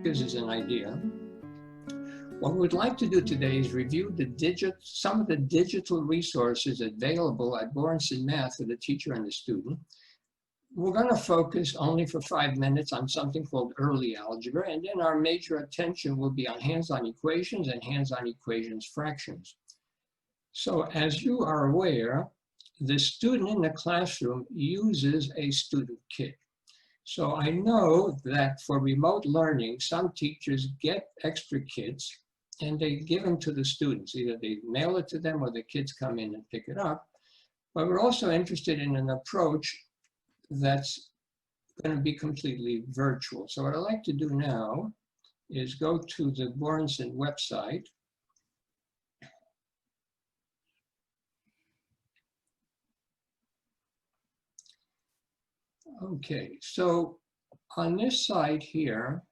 gives us an idea. What we'd like to do today is review some of the digital resources available at Borenson Math for the teacher and the student. We're going to focus only for 5 minutes on something called early algebra, and then our major attention will be on hands-on equations and hands-on equations fractions. So as you are aware, the student in the classroom uses a student kit. So I know that for remote learning, some teachers get extra kits and they give them to the students. Either they mail it to them or the kids come in and pick it up. But we're also interested in an approach that's going to be completely virtual. So what I'd like to do now is go to the Borenson website. Okay, so on this side here,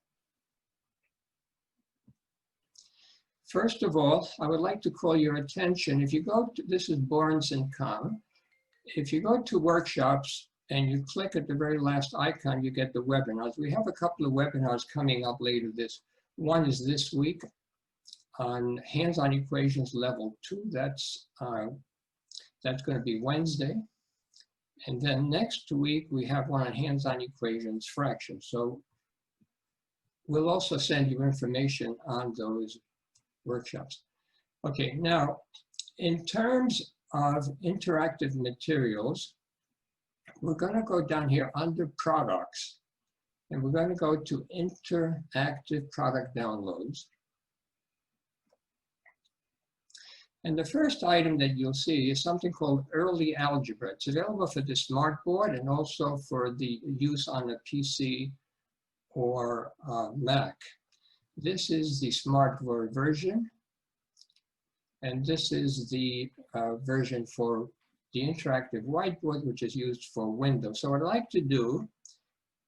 first of all, I would like to call your attention. If you go to, this is Borenson.com. If you go to workshops and you click at the very last icon, you get the webinars. We have a couple of webinars coming up later. One is this week on hands-on equations level 2. That's going to be Wednesday. And then next week, we have one on hands-on equations fractions. So we'll also send you information on those workshops. Okay, now, in terms of interactive materials, we're going to go down here under products, and we're going to go to interactive product downloads. And the first item that you'll see is something called Early Algebra. It's available for the smartboard and also for the use on a PC or Mac. This is the smartboard version. And this is the version for the interactive whiteboard, which is used for Windows. So what I'd like to do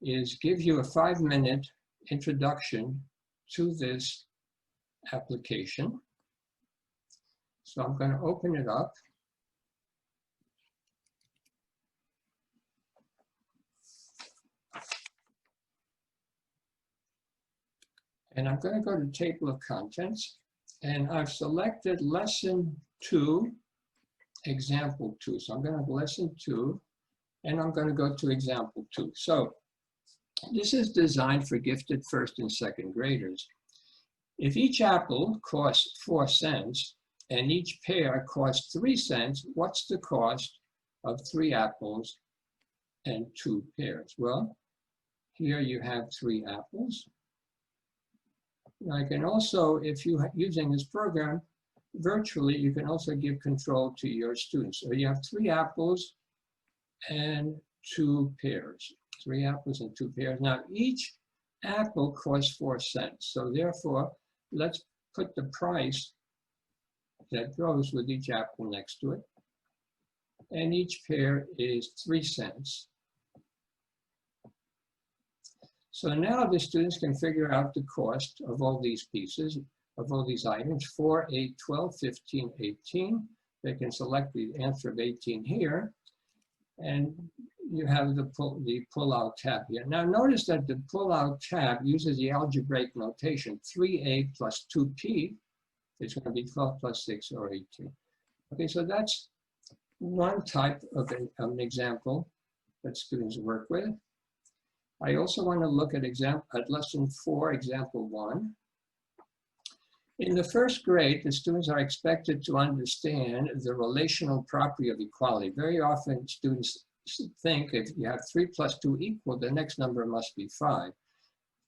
is give you a 5-minute introduction to this application. So I'm going to open it up. And I'm going to go to table of contents. And I've selected lesson 2, example 2. So I'm going to have lesson 2, and I'm going to go to example 2. So this is designed for gifted first and second graders. If each apple costs 4 cents, and each pear costs 3 cents, what's the cost of 3 apples and 2 pears? Well, here you have 3 apples. I can also, if you're using this program virtually, you can also give control to your students. So you have 3 apples and 2 pears. 3 apples and 2 pears. Now, each apple costs 4 cents. So therefore, let's put the price that goes with each apple next to it. And each pear is 3 cents. So now the students can figure out the cost of all these pieces, of all these items, 4, 8, 12, 15, 18. They can select the answer of 18 here. And you have the pull-out tab here. Now notice that the pull-out tab uses the algebraic notation, 3a plus 2p. It's going to be 12 plus 6 or 18. Okay, so that's one type of an example that students work with. I also want to look at lesson 4, example 1. In the first grade, the students are expected to understand the relational property of equality. Very often, students think if you have 3 plus 2 equal, the next number must be 5.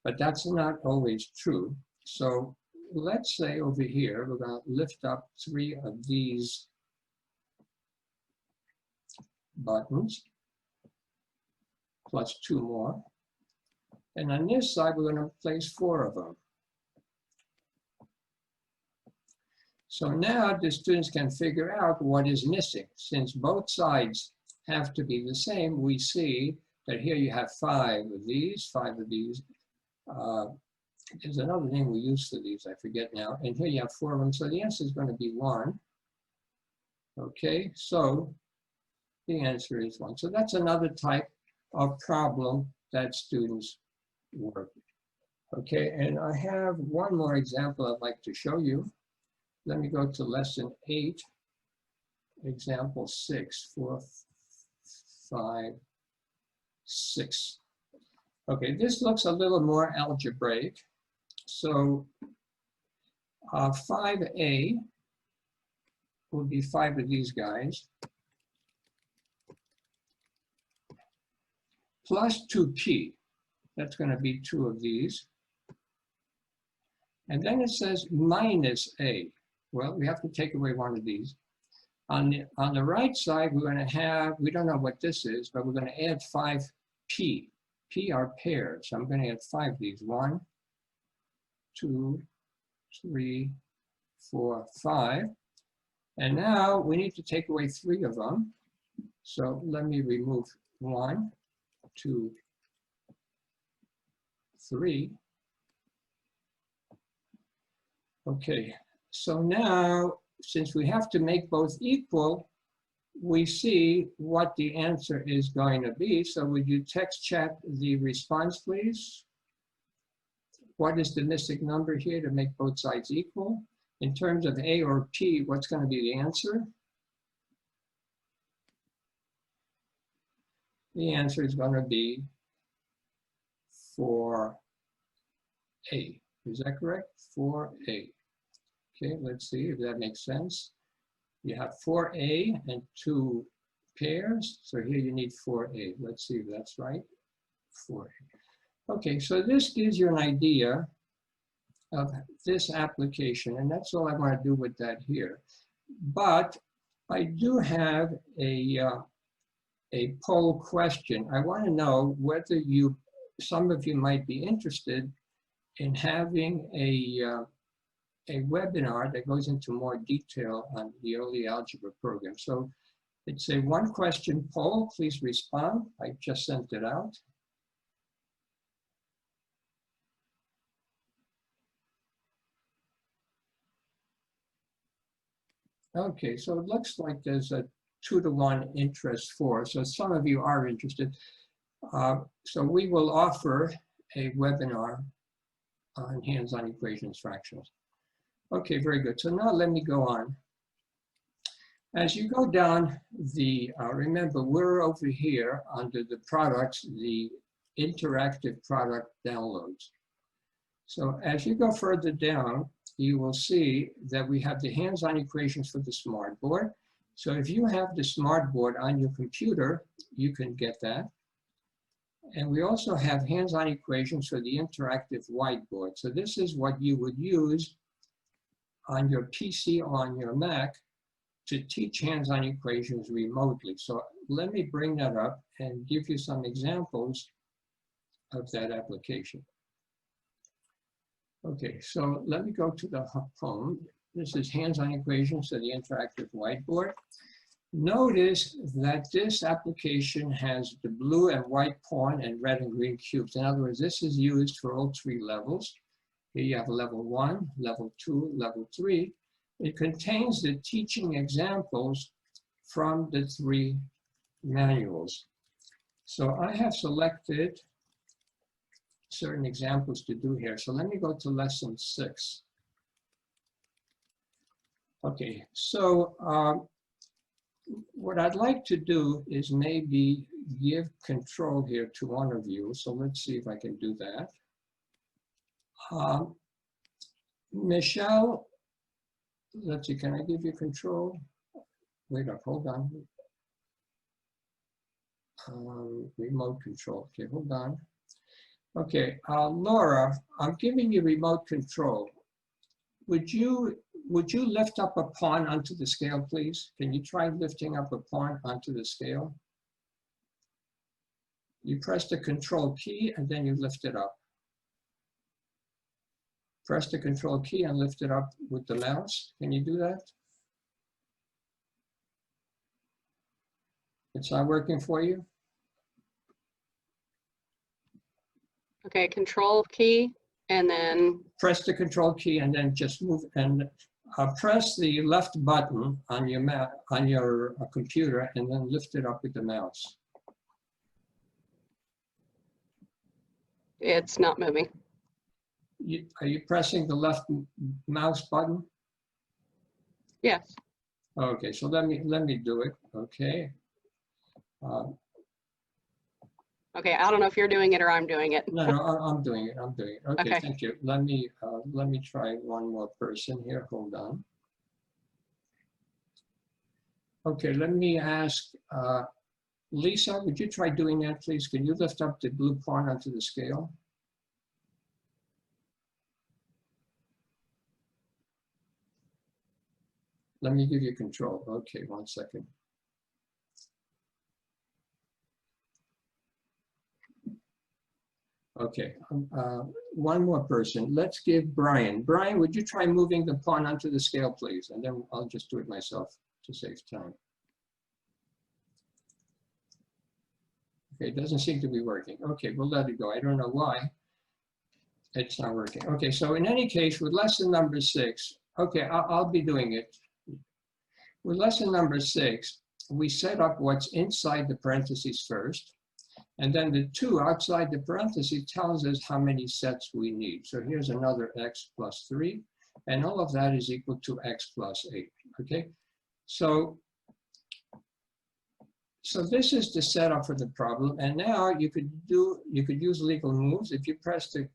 But that's not always true. So let's say over here, we're going to lift up 3 of these buttons, plus 2 more. And on this side, we're going to place 4 of them. So now the students can figure out what is missing. Since both sides have to be the same, we see that here you have 5 of these, 5 of these. There's another name we use for these, I forget now. And here you have 4 of them. So the answer is going to be 1. Okay, so the answer is 1. So that's another type of problem that students work with. Okay, and I have one more example I'd like to show you. Let me go to lesson 8, example 6, 4, 5, 6. Okay, this looks a little more algebraic. So 5a will be 5 of these guys, plus 2p. That's going to be 2 of these. And then it says minus a. Well, we have to take away one of these. On the right side, we're going to have, we don't know what this is, but we're going to add 5p. P are pairs. So I'm going to add 5 of these. 1, 2, 3, 4, 5. And now we need to take away 3 of them. So let me remove 1, 2, 3. Okay, so now, since we have to make both equal, we see what the answer is going to be. So would you text chat the response, please? What is the missing number here to make both sides equal? In terms of A or P, what's going to be the answer? The answer is going to be 4A. Is that correct? 4A. Okay, let's see if that makes sense. You have 4A and 2 pairs. So here you need 4A. Let's see if that's right. 4A. Okay, so this gives you an idea of this application, and that's all I want to do with that here. But I do have a poll question. I want to know whether some of you might be interested in having a webinar that goes into more detail on the early algebra program. So it's a 1-question poll. Please respond. I just sent it out. Okay, so it looks like there's a 2-to-1 interest for, so some of you are interested. So we will offer a webinar on hands-on equations fractions. Okay, very good. So now let me go on. As you go down the, remember we're over here under the products, the interactive product downloads. So as you go further down, you will see that we have the hands-on equations for the smartboard. So if you have the smartboard on your computer, you can get that. And we also have hands-on equations for the interactive whiteboard. So this is what you would use on your PC or on your Mac to teach hands-on equations remotely. So let me bring that up and give you some examples of that application. Okay, so let me go to the home. This is hands-on equations for the interactive whiteboard. Notice that this application has the blue and white pawn and red and green cubes. In other words, this is used for all 3 levels. Here you have level 1, level 2, level 3. It contains the teaching examples from the 3 manuals. So I have selected certain examples to do here. So let me go to lesson 6. Okay, so what I'd like to do is maybe give control here to one of you. So let's see if I can do that. Michelle, let's see, can I give you control? Wait up, hold on. Remote control, okay, hold on. Okay, Laura, I'm giving you remote control. Would you lift up a pawn onto the scale, please? Can you try lifting up a pawn onto the scale? You press the control key and then you lift it up. Press the control key and lift it up with the mouse. Can you do that? It's not working for you? Okay, control key and then press the control key and then just move and press the left button on your computer and then lift it up with the mouse. it's not moving. Are you pressing the left mouse button? Yes. Okay, so let me do it. Okay. Okay, I don't know if you're doing it or I'm doing it. No, I'm doing it. I'm doing it. Okay, Okay. thank you. Let me try one more person here. Hold on. Okay, let me ask Lisa. Would you try doing that, please? Can you lift up the blue pawn onto the scale? Let me give you control. Okay, 1 second. Okay, one more person. Let's give Brian. Brian, would you try moving the pawn onto the scale, please? And then I'll just do it myself to save time. Okay, it doesn't seem to be working. Okay, we'll let it go. I don't know why it's not working. Okay, so in any case, with lesson number 6, okay, I'll be doing it. With lesson number 6, we set up what's inside the parentheses first. And then the 2 outside the parentheses tells us how many sets we need. So here's another x plus 3, and all of that is equal to x plus 8, okay? So this is the setup for the problem, and now you could use legal moves. If you press the,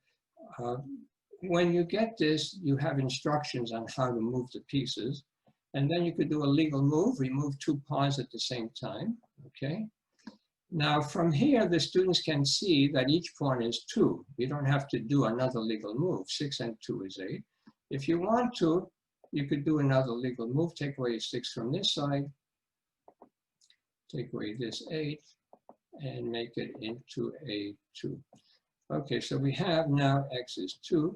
when you get this, you have instructions on how to move the pieces, and then you could do a legal move, remove 2 pawns at the same time, okay? Now, from here, the students can see that each pawn is 2. You don't have to do another legal move. 6 and 2 is 8. If you want to, you could do another legal move. Take away 6 from this side. Take away this 8 and make it into a 2. Okay, so we have now x is 2.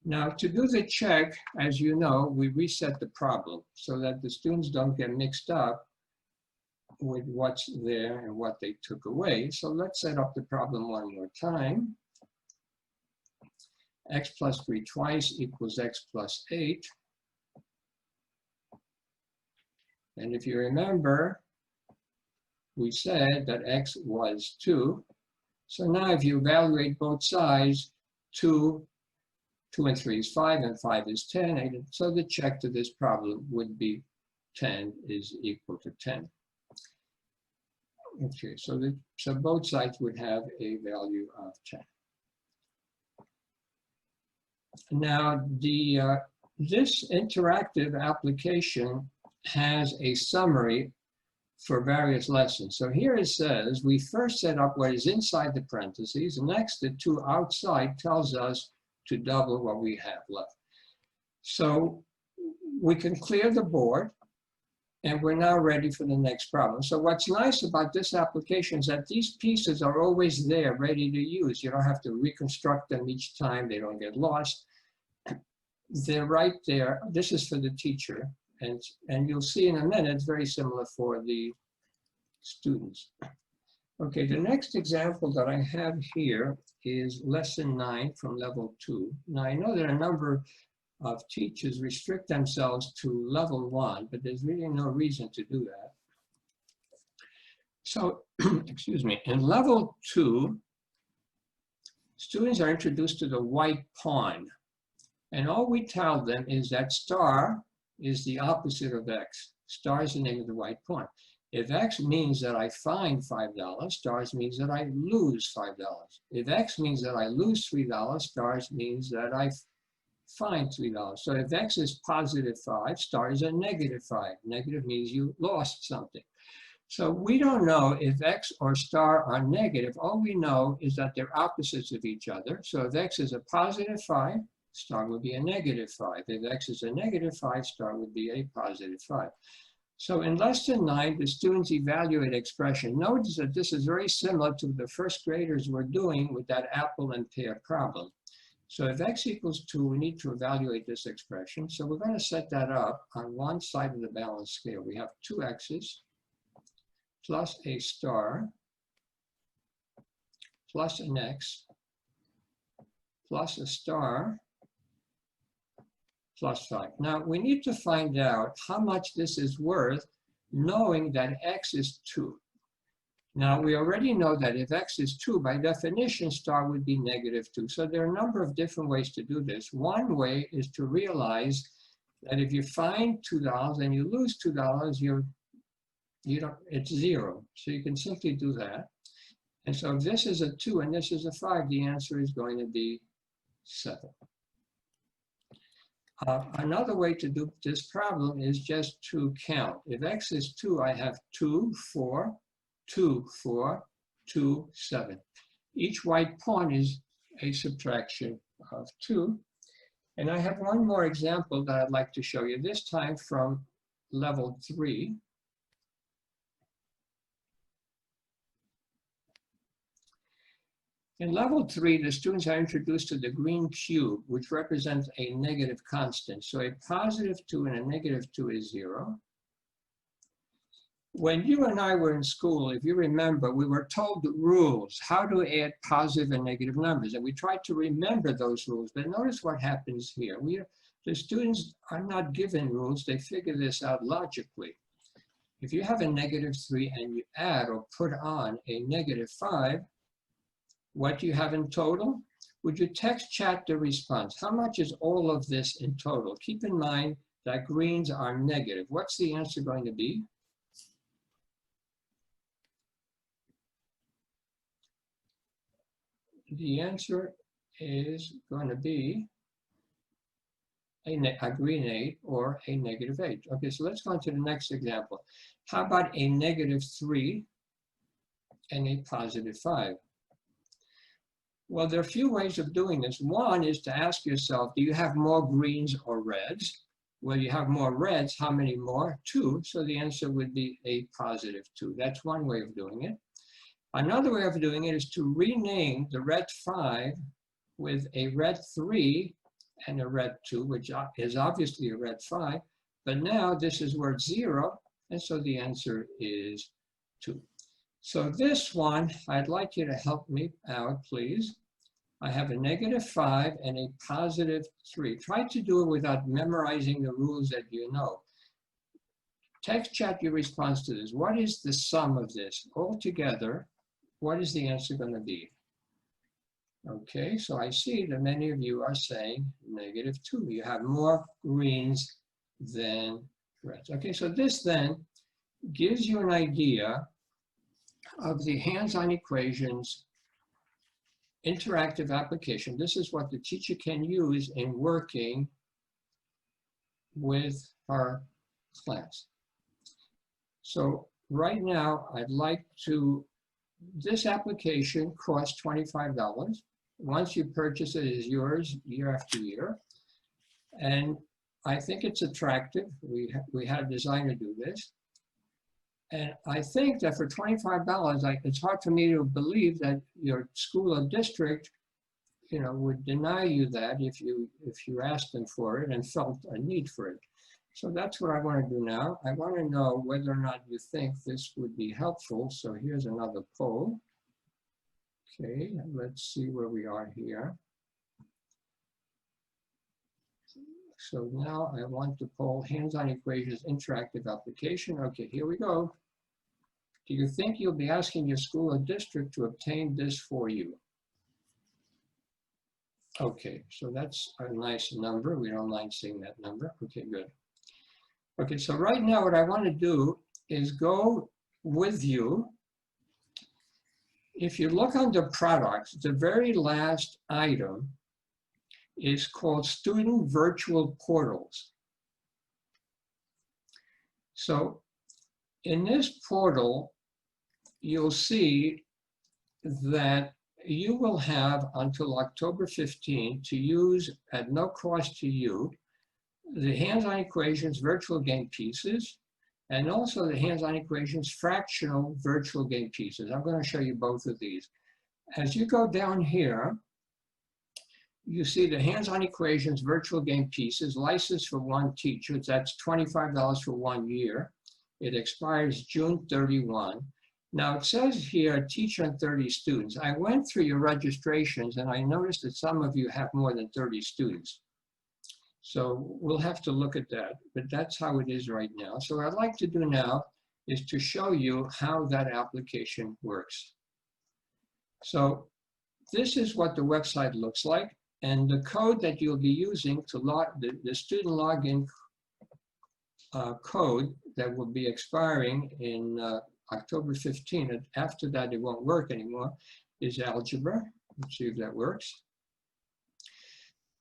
Now, to do the check, as you know, we reset the problem so that the students don't get mixed up with what's there and what they took away. So let's set up the problem one more time. X plus 3 twice equals x plus 8. And if you remember, we said that x was 2. So now if you evaluate both sides, 2 and 3 is 5, and 5 is 10. And so the check to this problem would be 10 is equal to 10. Okay, so both sides would have a value of 10. Now, this interactive application has a summary for various lessons. So here it says, we first set up what is inside the parentheses, and next the 2 outside tells us to double what we have left. So we can clear the board, and we're now ready for the next problem. So what's nice about this application is that these pieces are always there, ready to use. You don't have to reconstruct them each time. They don't get lost. They're right there. This is for the teacher. And you'll see in a minute, it's very similar for the students. Okay, the next example that I have here is lesson 9 from level 2. Now, I know there are a number of teachers restrict themselves to level 1, but there's really no reason to do that. So, excuse me, in level 2, students are introduced to the white pawn. And all we tell them is that star is the opposite of x. Star is the name of the white pawn. If x means that I find $5, stars means that I lose $5. If x means that I lose $3, stars means that I find $3. So if x is positive 5, stars are negative 5. Negative means you lost something. So we don't know if x or star are negative. All we know is that they're opposites of each other. So if x is a positive 5, star would be a negative 5. If x is a negative 5, star would be a positive 5. So in lesson 9, the students evaluate expression. Notice that this is very similar to the first graders were doing with that apple and pear problem. So if x equals 2, we need to evaluate this expression. So we're going to set that up on one side of the balance scale. We have 2 x's plus a star plus an x plus a star plus 5. Now, we need to find out how much this is worth, knowing that x is 2. Now, we already know that if x is 2, by definition, star would be -2. So there are a number of different ways to do this. One way is to realize that if you find $2 and you lose $2, it's 0. So you can simply do that. And so if this is a 2 and this is a 5, the answer is going to be 7. Another way to do this problem is just to count. If x is 2, I have 2, 4, 2, 4, 2, 7. Each white pawn is a subtraction of 2. And I have one more example that I'd like to show you, this time from level 3. In level 3, the students are introduced to the green cube, which represents a negative constant. So a +2 and a -2 is 0. When you and I were in school, if you remember, we were told the rules, how to add positive and negative numbers. And we tried to remember those rules. But notice what happens here. The students are not given rules. They figure this out logically. If you have a -3 and you add or put on a -5, what do you have in total? Would you text chat the response? How much is all of this in total? Keep in mind that greens are negative. What's the answer going to be? The answer is going to be a green 8 or a -8. Okay, so let's go on to the next example. How about a -3 and a +5? Well, there are a few ways of doing this. One is to ask yourself, do you have more greens or reds? Well, you have more reds, how many more? 2, so the answer would be a +2. That's one way of doing it. Another way of doing it is to rename the red 5 with a red 3 and a red 2, which is obviously a red 5, but now this is worth 0, and so the answer is 2. So this one, I'd like you to help me out, please. I have a -5 and a +3. Try to do it without memorizing the rules that you know. Text chat your response to this. What is the sum of this? Altogether, what is the answer going to be? Okay, so I see that many of you are saying -2. You have more greens than reds. Okay, so this then gives you an idea of the hands-on equations interactive application. This is what the teacher can use in working with her class. So right now, I'd like to, this application costs $25. Once you purchase it, it is yours year after year. And I think it's attractive. We had a designer do this. And I think that for $25, it's hard for me to believe that your school or district, would deny you that if you asked them for it and felt a need for it. So that's what I want to do now. I want to know whether or not you think this would be helpful. So here's another poll. Okay, let's see where we are here. So now I want to poll hands-on equations interactive application. Okay, here we go. Do you think you'll be asking your school or district to obtain this for you? Okay, so that's a nice number. We don't mind seeing that number. Okay, good. Okay, so right now what I want to do is go with you. If you look under products, the very last item is called Student Virtual Portals. So in this portal, you'll see that you will have until October 15 to use at no cost to you the hands-on equations virtual game pieces and also the hands-on equations fractional virtual game pieces. I'm going to show you both of these. As you go down here, you see the hands-on equations virtual game pieces licensed for one teacher. That's $25 for 1 year. It expires June 31. Now it says here, teacher and 30 students. I went through your registrations and I noticed that some of you have more than 30 students. So we'll have to look at that, but that's how it is right now. So what I'd like to do now is to show you how that application works. So this is what the website looks like, and the code that you'll be using to log, the student login code that will be expiring in October 15, and after that it won't work anymore, is Algebra. Let's see if that works.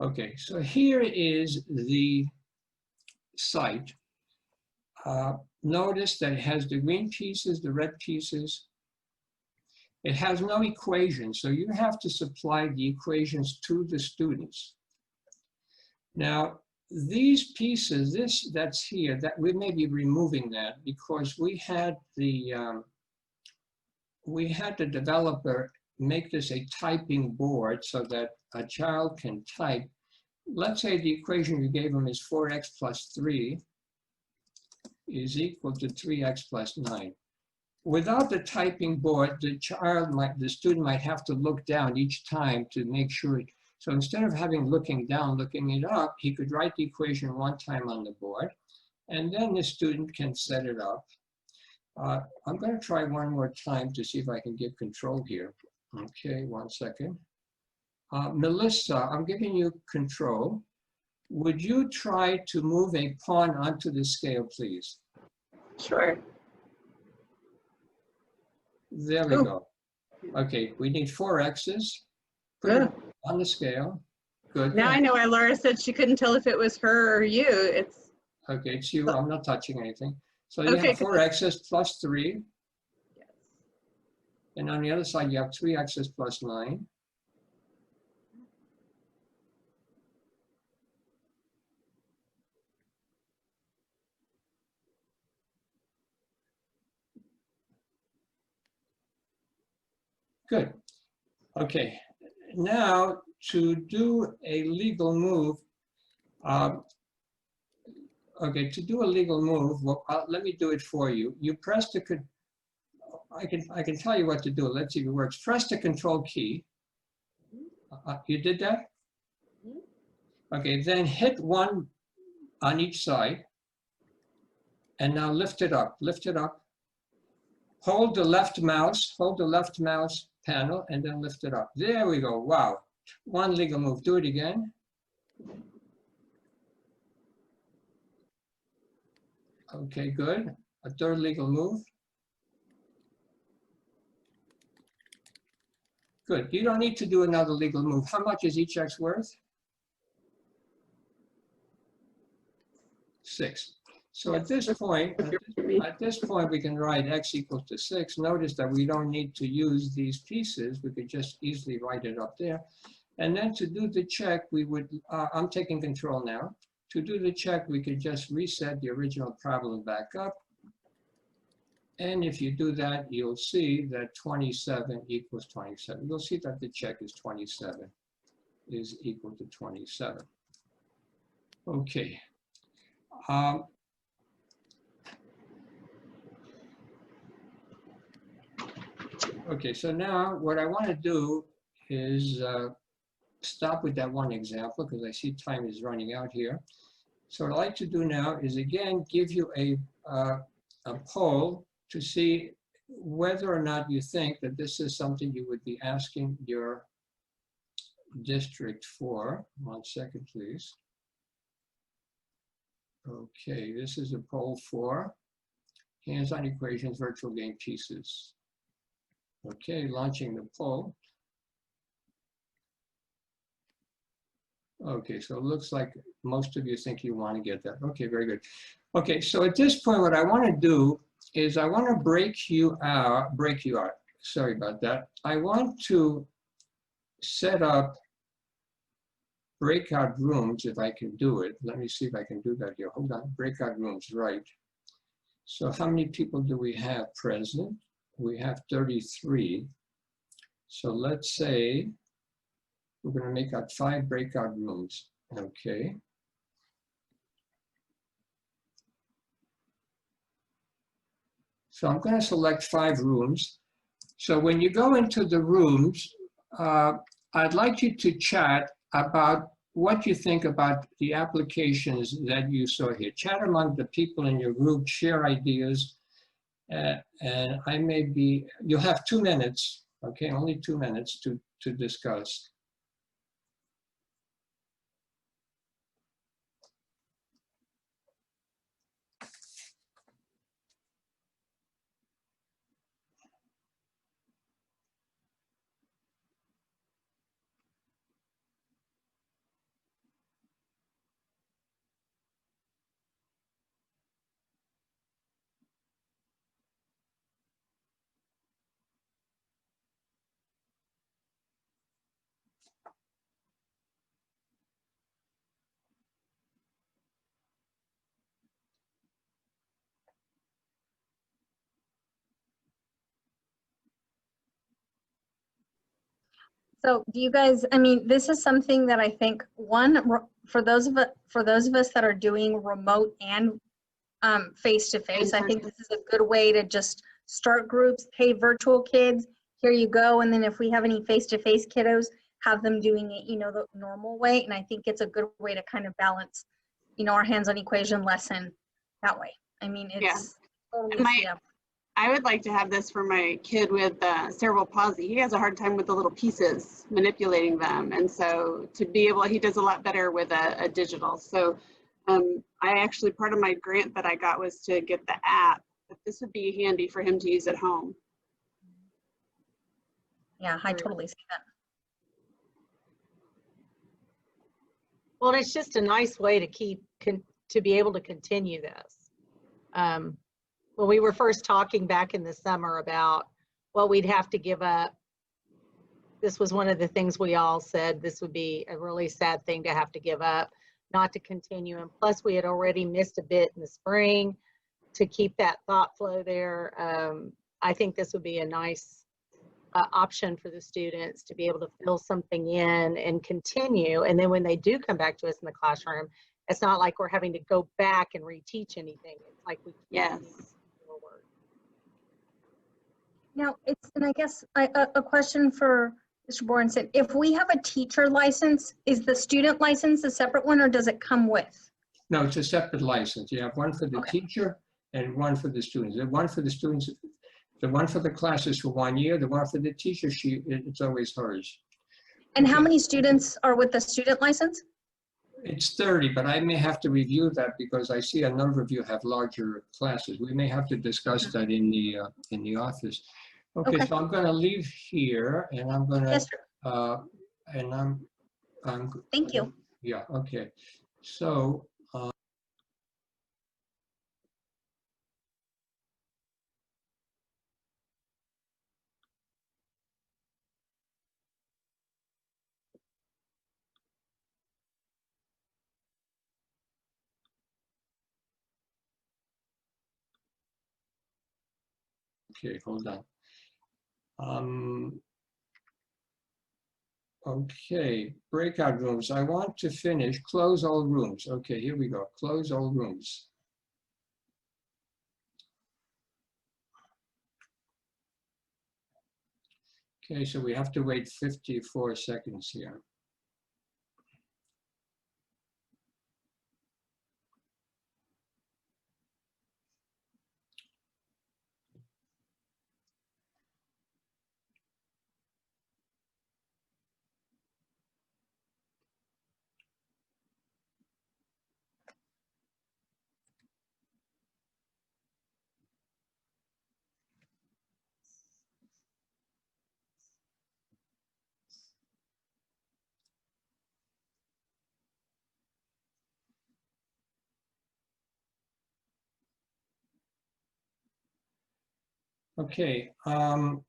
Okay, so here is the site. Notice that it has the green pieces, the red pieces. It has no equations, so you have to supply the equations to the students. Now, these pieces, this that's here, that we may be removing that because we had the developer make this a typing board so that a child can type. Let's say the equation you gave them is 4x plus 3 is equal to 3x plus 9. Without the typing board, the student might have to look down each time to make sure. So instead of having looking down, looking it up, he could write the equation one time on the board, and then the student can set it up. I'm going to try one more time to see if I can get control here. Okay, 1 second. Melissa, I'm giving you control. Would you try to move a pawn onto the scale, please? Sure. There we go. Okay, we need 4 X's. Put it on the scale. Good. Now I know why Laura said she couldn't tell if it was her or you. It's okay, it's you. I'm not touching anything. So you have 4 X's plus 3. Yes. And on the other side, you have 3 X's plus 9. Good. Okay. Now, to do a legal move, okay, to do a legal move, well, let me do it for you. You press the, I can tell you what to do. Let's see if it works. Press the control key. You did that? Okay, then hit 1 on each side. And now lift it up, lift it up. Hold the left mouse panel, and then lift it up. There we go, wow. 1 legal move, do it again. Okay, good. A 3rd legal move. Good, you don't need to do another legal move. How much is each X worth? 6. So at this point, we can write X equals to 6. Notice that we don't need to use these pieces. We could just easily write it up there. And then to do the check, we would, I'm taking control now. To do the check, we could just reset the original problem back up. And if you do that, you'll see that 27 equals 27. You'll see that the check is 27 is equal to 27. Okay. Okay, so now what I want to do is stop with that one example because I see time is running out here. So what I'd like to do now is again give you a poll to see whether or not you think that this is something you would be asking your district for. 1 second, please. Okay, this is a poll for hands-on equations, virtual game pieces. Okay, launching the poll. Okay, so it looks like most of you think you want to get that. Okay, very good. Okay, so at this point, what I want to do is I want to break you out. Sorry about that. I want to set up breakout rooms if I can do it. Let me see if I can do that here. Hold on, breakout rooms, right. So how many people do we have present? We have 33. So let's say we're going to make out 5 breakout rooms. Okay. So I'm going to select 5 rooms. So when you go into the rooms, I'd like you to chat about what you think about the applications that you saw here. Chat among the people in your group, share ideas. And I may be, you'll have 2 minutes, okay, only 2 minutes to discuss. So do you guys, I mean, this is something that I think, one, for those of us that are doing remote and face-to-face, I think this is a good way to just start groups. Hey, virtual kids, here you go. And then if we have any face-to-face kiddos, have them doing it, you know, the normal way. And I think it's a good way to kind of balance, you know, our hands-on equation lesson that way. I mean, it's totally up. I would like to have this for my kid with cerebral palsy. He has a hard time with the little pieces, manipulating them. And so to be able, he does a lot better with a digital. So I actually, part of my grant that I got was to get the app, but this would be handy for him to use at home. Yeah, I totally see that. Well, it's just a nice way to to be able to continue this. When we were first talking back in the summer about what we'd have to give up, this was one of the things we all said this would be a really sad thing to have to give up, not to continue. And plus we had already missed a bit in the spring to keep that thought flow there. I think this would be a nice option for the students to be able to fill something in and continue. And then when they do come back to us in the classroom, it's not like we're having to go back and reteach anything. It's like we can forward. Now, and I guess a question for Mr. Borenson. If we have a teacher license, is the student license a separate one or does it come with? No, it's a separate license. You have one for the teacher and one for the students. The one for the students, the one for the class is for 1 year. The one for the teacher, it's always hers. And how many students are with the student license? It's 30, but I may have to review that because I see a number of you have larger classes. We may have to discuss that in the office. Okay, so I'm going to leave here, and I'm going to, Yes, sir. and I'm. Thank you. Yeah. Okay. So. Okay, hold on. Okay, breakout rooms. I want to finish, close all rooms. Okay, here we go, close all rooms. Okay, so we have to wait 54 seconds here. Okay, can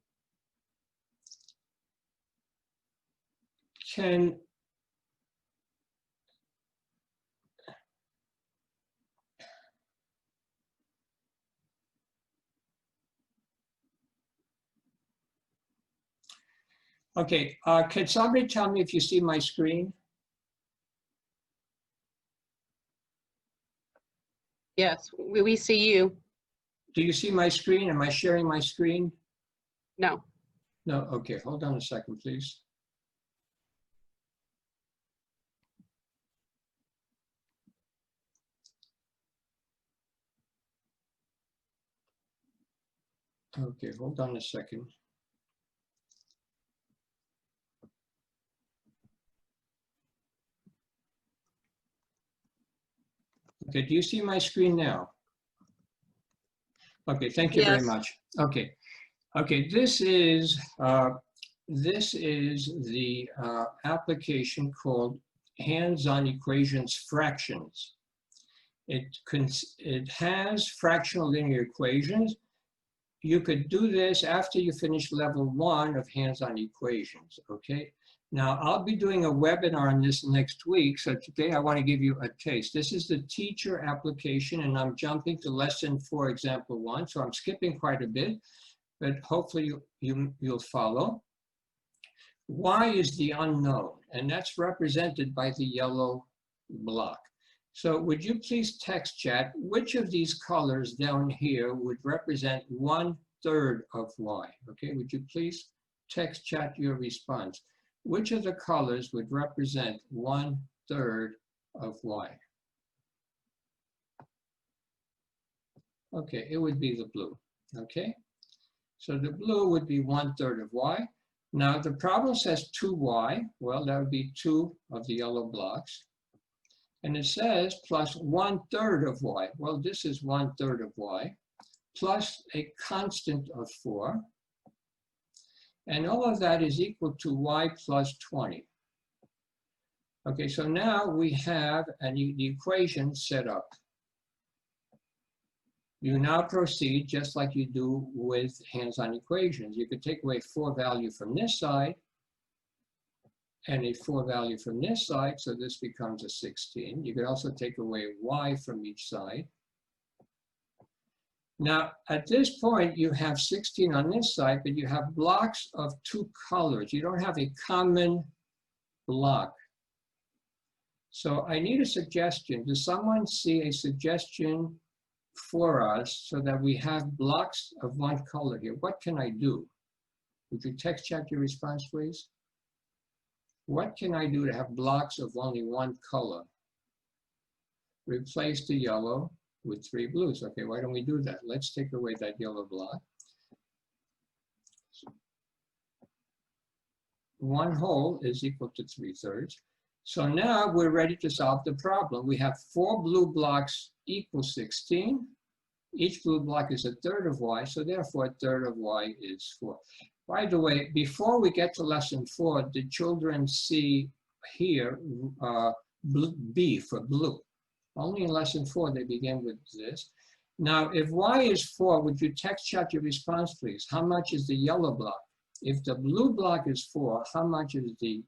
somebody tell me if you see my screen? Yes, we see you. Do you see my screen? Am I sharing my screen? No. No, okay, hold on a second, please. Okay, hold on a second. Okay, do you see my screen now? Okay, thank you very Yes. much. Okay, okay, this is the application called Hands-on Equations Fractions. It has fractional linear equations. You could do this after you finish level 1 of hands-on equations, okay? Now, I'll be doing a webinar on this next week, so today I want to give you a taste. This is the teacher application, and I'm jumping to lesson 4, example 1, so I'm skipping quite a bit, but hopefully you'll follow. Y is the unknown, and that's represented by the yellow block. So would you please text chat, which of these colors down here would represent 1/3 of Y? Okay, would you please text chat your response? Which of the colors would represent 1/3 of Y? Okay, it would be the blue, okay? So the blue would be 1/3 of Y. Now the problem says 2Y, well, that would be 2 of the yellow blocks. And it says plus 1/3 of Y. Well, this is 1/3 of Y, plus a constant of 4. And all of that is equal to Y plus 20. Okay, so now we have the equation set up. You now proceed just like you do with hands-on equations. You could take away 4 value from this side and a 4 value from this side, so this becomes a 16. You could also take away Y from each side. Now, at this point, you have 16 on this side, but you have blocks of 2 colors. You don't have a common block. So I need a suggestion. Does someone see a suggestion for us so that we have blocks of 1 color here? What can I do? Would you text chat your response, please? What can I do to have blocks of only 1 color? Replace the yellow with 3 blues. Okay, why don't we do that? Let's take away that yellow block. 1 whole is equal to 3/3. So now we're ready to solve the problem. We have 4 blue blocks equal 16. Each blue block is 1/3 of Y, so therefore 1/3 of Y is 4. By the way, before we get to lesson 4, the children see here B for blue. Only in lesson 4 they begin with this. Now, if Y is 4, would you text chat your response, please? How much is the yellow block? If the blue block is 4, how much is the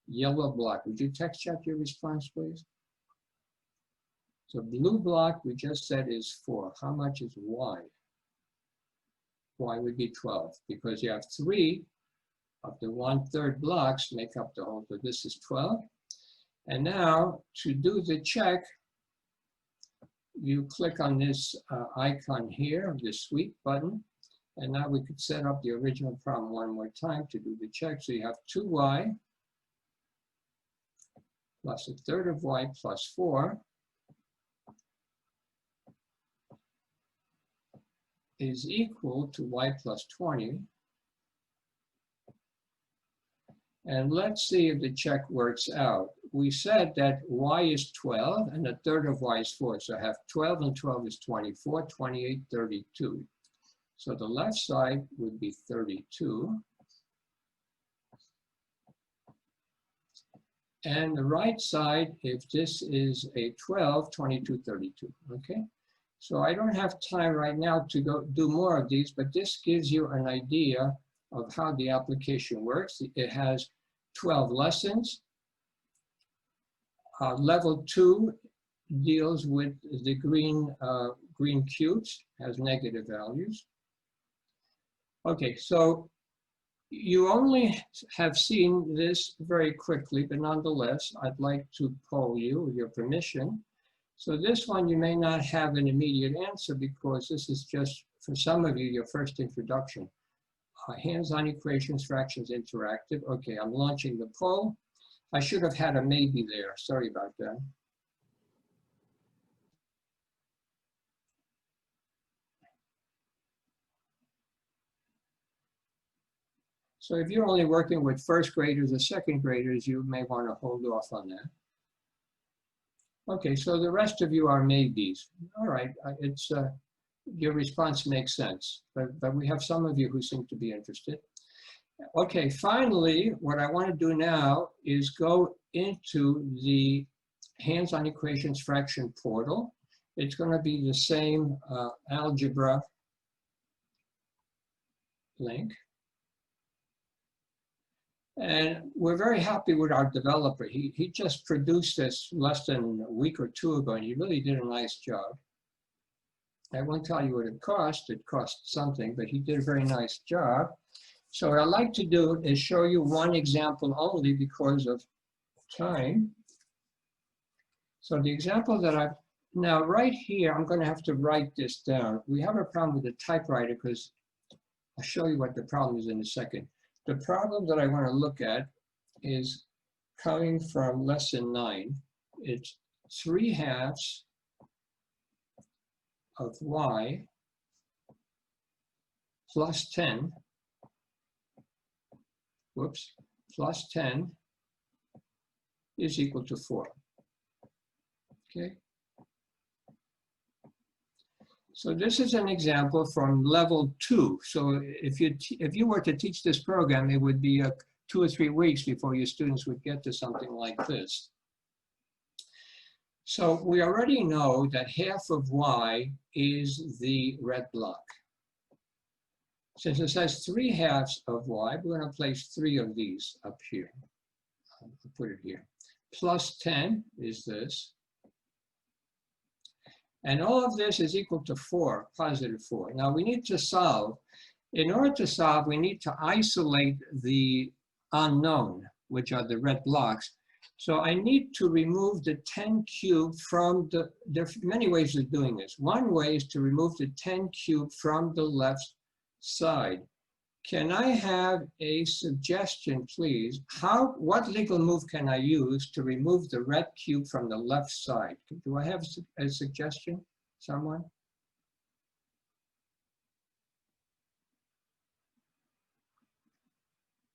yellow block? Would you text chat your response, please? So blue block, we just said, is 4. How much is Y? Y would be 12, because you have 3 of the 1/3 blocks make up the whole, so this is 12. And now, to do the check, you click on this icon here, the sweep button, and now we could set up the original problem one more time to do the check. So you have 2Y plus 1/3 of Y plus 4 is equal to Y plus 20. And let's see if the check works out. We said that Y is 12 and 1/3 of Y is 4. So I have 12 and 12 is 24, 28, 32. So the left side would be 32. And the right side, if this is a 12, 22, 32, okay? So I don't have time right now to go do more of these, but this gives you an idea of how the application works. It has 12 lessons. Level 2 deals with the green cubes, has negative values. Okay, so you only have seen this very quickly, but nonetheless, I'd like to poll you with your permission. So this one, you may not have an immediate answer because this is just, for some of you, your first introduction. Hands-on equations, fractions, interactive. Okay, I'm launching the poll. I should have had a maybe there. Sorry about that. So if you're only working with first graders or second graders, you may want to hold off on that. Okay, so the rest of you are maybes. All right, your response makes sense, but we have some of you who seem to be interested. Okay, finally, what I want to do now is go into the Hands-on Equations Fraction portal. It's going to be the same Algebra link. And we're very happy with our developer. He just produced this less than a week or two ago, and he really did a nice job. I won't tell you what it cost. It cost something, but he did a very nice job. So what I'd like to do is show you one example only because of time. So the example that now right here, I'm going to have to write this down. We have a problem with the typewriter because I'll show you what the problem is in a second. The problem that I want to look at is coming from lesson 9. It's 3/2 of y plus 10, plus 10 is equal to 4. Okay. So this is an example from level 2. So if you were to teach this program, it would be 2 or 3 weeks before your students would get to something like this. So we already know that half of y is the red block. Since it says 3/2 of y, we're going to place 3 of these up here. I'll put it here. Plus 10 is this. And all of this is equal to 4, positive 4. Now we need to solve. In order to solve, we need to isolate the unknown, which are the red blocks. So I need to remove the 10 cubed from the, there are many ways of doing this. One way is to remove the 10 cubed from the left side. Can I have a suggestion, please? What legal move can I use to remove the red cube from the left side? Do I have a suggestion, someone?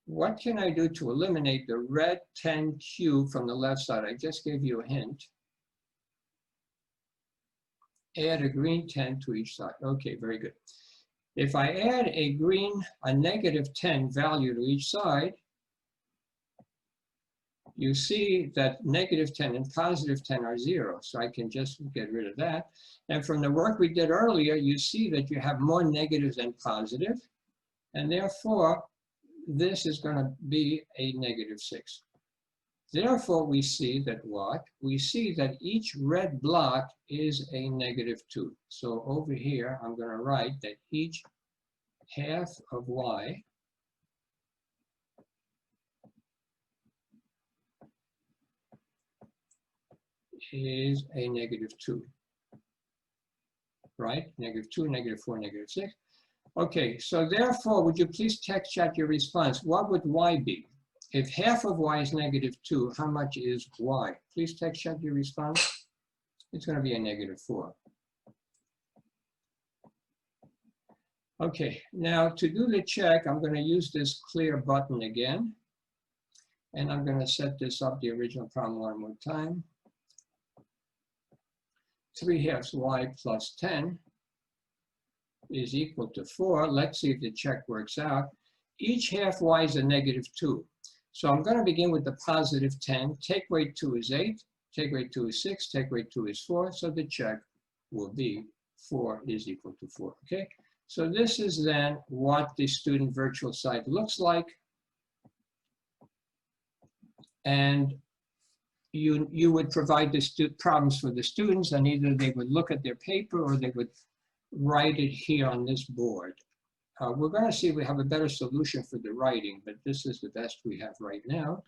What can I do to eliminate the red 10 cube from the left side? I just gave you a hint. Add a green 10 to each side. Okay, very good. If I add a negative 10 value to each side, you see that negative 10 and positive 10 are 0. So I can just get rid of that. And from the work we did earlier, you see that you have more negatives than positive. And therefore, this is going to be a negative 6. Therefore, we see that what? We see that each red block is a negative 2. So over here, I'm going to write that each half of y is a negative 2. Right? Negative 2, negative 4, negative 6. Okay, so therefore, would you please text chat your response? What would y be? If half of y is negative 2, how much is y? Please text chat your response. It's going to be a negative 4. Okay, now to do the check, I'm going to use this clear button again. And I'm going to set this up, the original problem, one more time. 3/2 y plus 10 is equal to 4. Let's see if the check works out. Each half y is a negative 2. So I'm going to begin with the positive 10. Take away 2 is 8. Take away 2 is 6. Take away 2 is 4. So the check will be 4 is equal to 4. Okay. So this is then what the student virtual site looks like. And you would provide the problems for the students, and either they would look at their paper or they would write it here on this board. We're going to see if we have a better solution for the writing, but this is the best we have right now.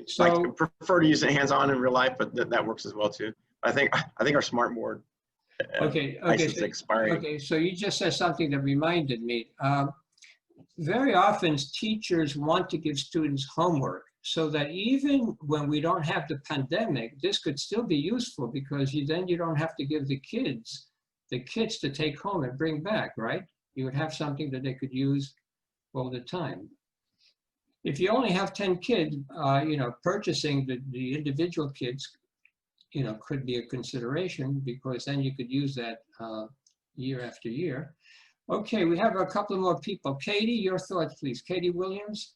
So I prefer to use it hands-on in real life, but that works as well too. I think our smart board. Okay. So, expiring. Okay. So you just said something that reminded me. Very often, teachers want to give students homework, so that even when we don't have the pandemic, this could still be useful because then you don't have to give the kids the kits to take home and bring back, right? You would have something that they could use all the time. If you only have 10 kids, you know, purchasing the individual kids, you know, could be a consideration, because then you could use that year after year. Okay, we have a couple more people. Katie, your thoughts, please. Katie Williams.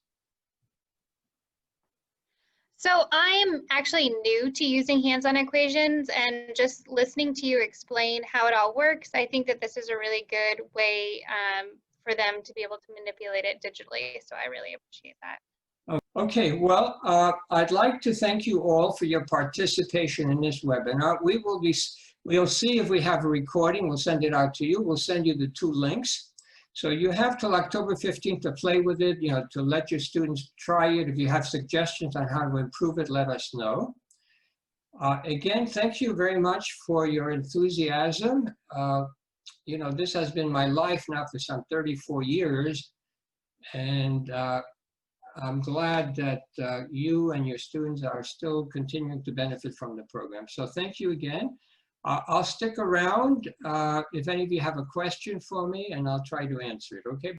So I'm actually new to using hands-on equations, and just listening to you explain how it all works, I think that this is a really good way for them to be able to manipulate it digitally. So I really appreciate that. Okay, well, I'd like to thank you all for your participation in this webinar. We'll see if we have a recording. We'll send it out to you. We'll send you the 2 links. So you have till October 15th to play with it, you know, to let your students try it. If you have suggestions on how to improve it, let us know. Again, thank you very much for your enthusiasm. You know, this has been my life now for some 34 years. And I'm glad that you and your students are still continuing to benefit from the program. So thank you again. I'll stick around if any of you have a question for me, and I'll try to answer it, okay?